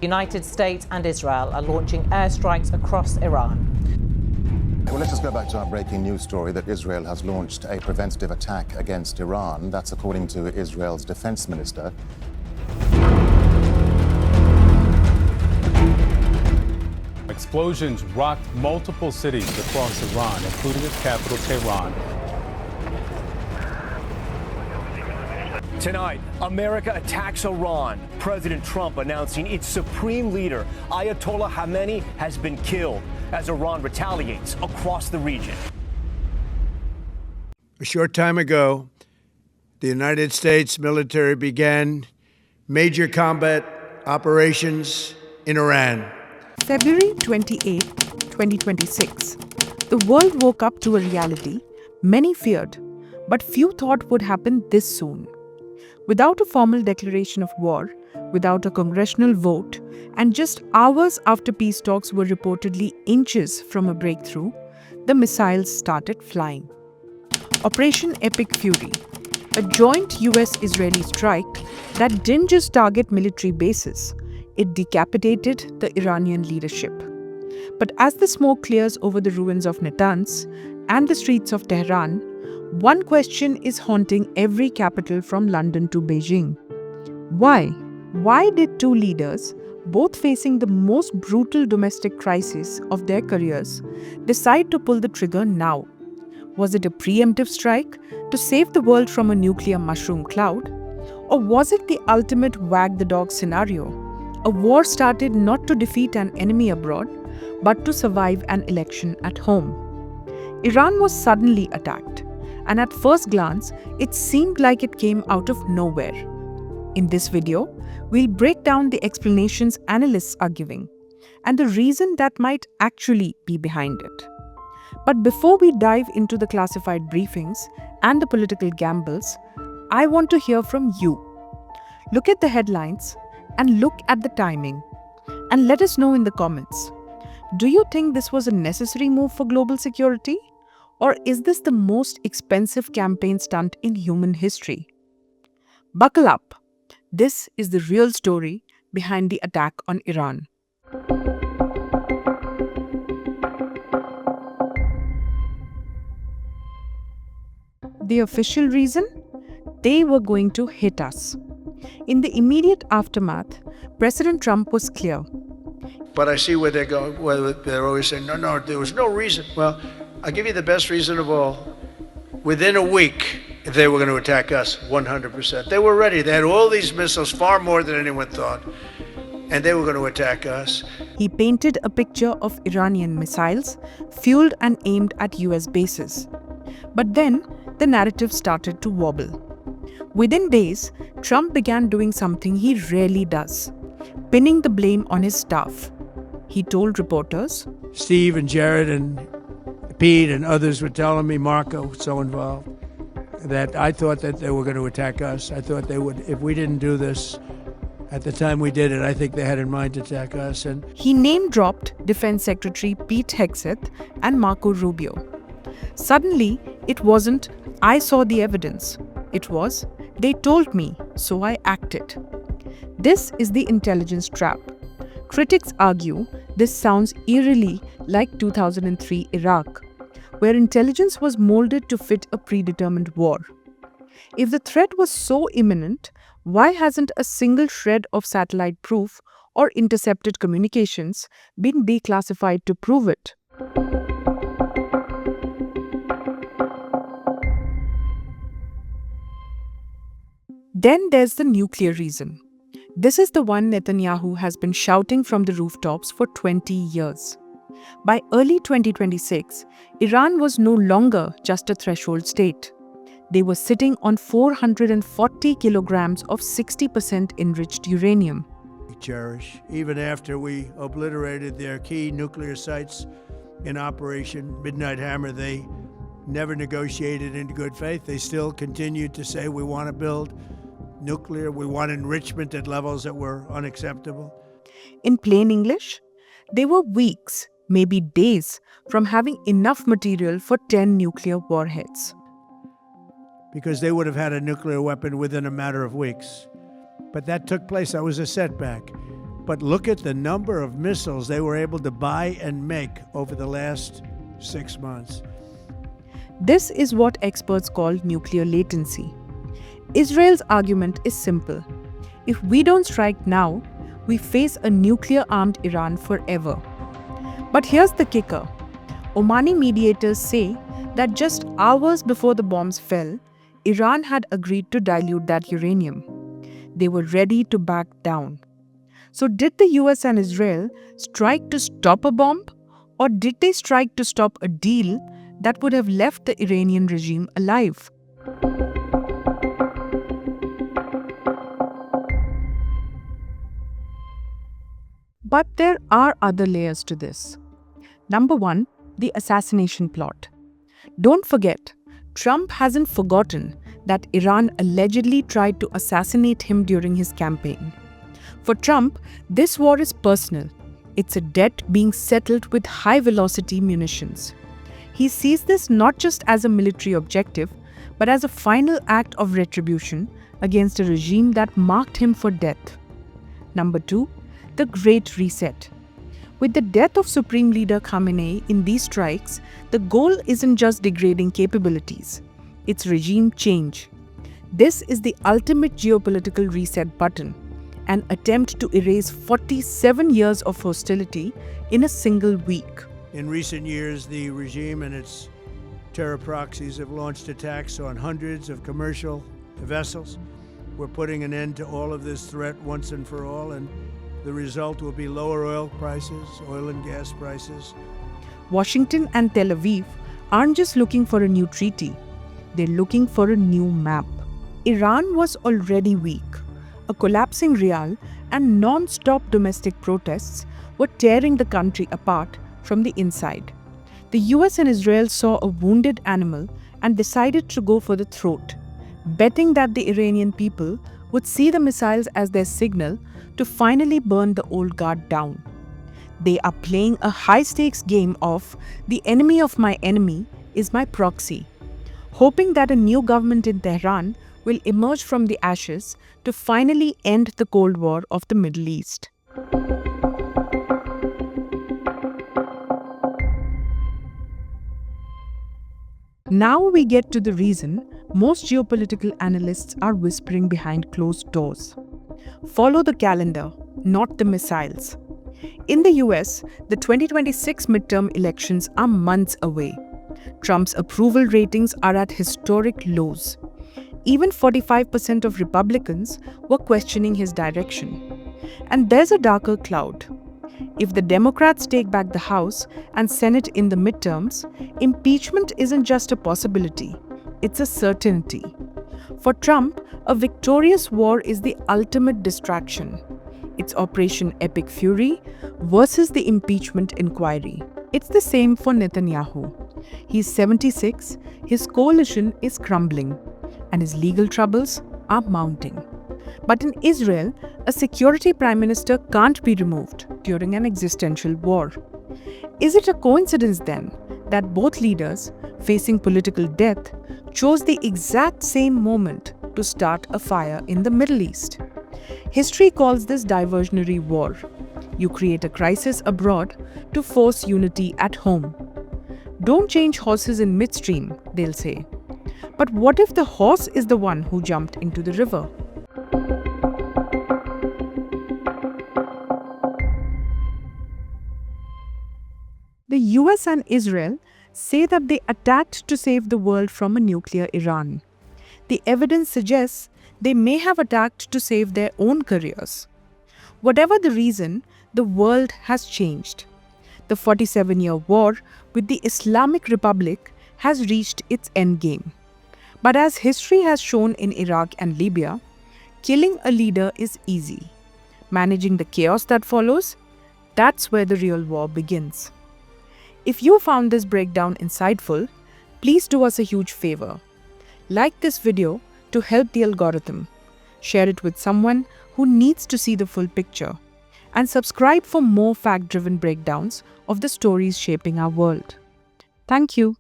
The United States and Israel are launching airstrikes across Iran. Well, let's just go back to our breaking news story that Israel has launched a preventative attack against Iran. That's according to Israel's defense minister. Explosions rocked multiple cities across Iran, including its capital, Tehran. Tonight, America attacks Iran. President Trump announcing its supreme leader, Ayatollah Khamenei, has been killed as Iran retaliates across the region. A short time ago, the United States military began major combat operations in Iran. February 28, 2026. The world woke up to a reality many feared, but few thought would happen this soon. Without a formal declaration of war, without a congressional vote, and just hours after peace talks were reportedly inches from a breakthrough, the missiles started flying. Operation Epic Fury, a joint US-Israeli strike that didn't just target military bases, it decapitated the Iranian leadership. But as the smoke clears over the ruins of Natanz and the streets of Tehran, one question is haunting every capital from London to Beijing. Why? Why did two leaders, both facing the most brutal domestic crisis of their careers, decide to pull the trigger now? Was it a preemptive strike to save the world from a nuclear mushroom cloud? Or was it the ultimate wag the dog scenario? A war started not to defeat an enemy abroad, but to survive an election at home. Iran was suddenly attacked, and at first glance, it seemed like it came out of nowhere. In this video, we'll break down the explanations analysts are giving and the reason that might actually be behind it. But before we dive into the classified briefings and the political gambles, I want to hear from you. Look at the headlines and look at the timing, and let us know in the comments. Do you think this was a necessary move for global security? Or is this the most expensive campaign stunt in human history? Buckle up. This is the real story behind the attack on Iran. The official reason? They were going to hit us. In the immediate aftermath, President Trump was clear. But I see where they're going, where they're always saying, no, there was no reason. Well, I'll give you the best reason of all. Within a week, they were going to attack us 100%. They were ready. They had all these missiles, far more than anyone thought, and they were going to attack us. He painted a picture of Iranian missiles fueled and aimed at US bases. But then, the narrative started to wobble. Within days, Trump began doing something he rarely does, pinning the blame on his staff. He told reporters, Steve and Jared and Pete and others were telling me, Marco, so involved, that I thought that they were going to attack us. I thought they would, if we didn't do this at the time we did it, I think they had in mind to attack us. And he name-dropped Defense Secretary Pete Hegseth and Marco Rubio. Suddenly, it wasn't, I saw the evidence. It was, they told me, so I acted. This is the intelligence trap. Critics argue this sounds eerily like 2003 Iraq, where intelligence was molded to fit a predetermined war. If the threat was so imminent, why hasn't a single shred of satellite proof or intercepted communications been declassified to prove it? Then there's the nuclear reason. This is the one Netanyahu has been shouting from the rooftops for 20 years. By early 2026, Iran was no longer just a threshold state. They were sitting on 440 kilograms of 60% enriched uranium. we cherish, even after we obliterated their key nuclear sites in Operation Midnight Hammer. They never negotiated in good faith. They still continued to say, we want to build nuclear, we want enrichment at levels that were unacceptable. In plain English, they were weeks, maybe days, from having enough material for 10 nuclear warheads. Because they would have had a nuclear weapon within a matter of weeks. But that took place. That was a setback. But look at the number of missiles they were able to buy and make over the last 6 months. This is what experts call nuclear latency. Israel's argument is simple. If we don't strike now, we face a nuclear-armed Iran forever. But here's the kicker. Omani mediators say that just hours before the bombs fell, Iran had agreed to dilute that uranium. They were ready to back down. So did the US and Israel strike to stop a bomb? Or did they strike to stop a deal that would have left the Iranian regime alive? But there are other layers to this. Number one, the assassination plot. Don't forget, Trump hasn't forgotten that Iran allegedly tried to assassinate him during his campaign. For Trump, this war is personal. It's a debt being settled with high-velocity munitions. He sees this not just as a military objective, but as a final act of retribution against a regime that marked him for death. Number two, the Great Reset. With the death of Supreme Leader Khamenei in these strikes, the goal isn't just degrading capabilities, it's regime change. This is the ultimate geopolitical reset button, an attempt to erase 47 years of hostility in a single week. In recent years, the regime and its terror proxies have launched attacks on hundreds of commercial vessels. We're putting an end to all of this threat once and for all, and the result will be lower oil prices, oil and gas prices. Washington and Tel Aviv aren't just looking for a new treaty, they're looking for a new map. Iran was already weak. A collapsing rial and non-stop domestic protests were tearing the country apart from the inside. The US and Israel saw a wounded animal and decided to go for the throat, betting that the Iranian people would see the missiles as their signal to finally burn the old guard down. They are playing a high-stakes game of the enemy of my enemy is my proxy, hoping that a new government in Tehran will emerge from the ashes to finally end the Cold War of the Middle East. Now we get to the reason most geopolitical analysts are whispering behind closed doors. Follow the calendar, not the missiles. In the US, the 2026 midterm elections are months away. Trump's approval ratings are at historic lows. Even 45% of Republicans were questioning his direction. And there's a darker cloud. If the Democrats take back the House and Senate in the midterms, impeachment isn't just a possibility, it's a certainty. For Trump, a victorious war is the ultimate distraction. It's Operation Epic Fury versus the impeachment inquiry. It's the same for Netanyahu. He's 76, his coalition is crumbling, and his legal troubles are mounting. But in Israel, a security prime minister can't be removed during an existential war. Is it a coincidence then that both leaders, facing political death, chose the exact same moment to start a fire in the Middle East? History calls this diversionary war. You create a crisis abroad to force unity at home. Don't change horses in midstream, they'll say. But what if the horse is the one who jumped into the river? The US and Israel say that they attacked to save the world from a nuclear Iran. The evidence suggests they may have attacked to save their own careers. Whatever the reason, the world has changed. The 47-year war with the Islamic Republic has reached its endgame. But as history has shown in Iraq and Libya, killing a leader is easy. Managing the chaos that follows, that's where the real war begins. If you found this breakdown insightful, please do us a huge favor. Like this video to help the algorithm. Share it with someone who needs to see the full picture. And subscribe for more fact-driven breakdowns of the stories shaping our world. Thank you.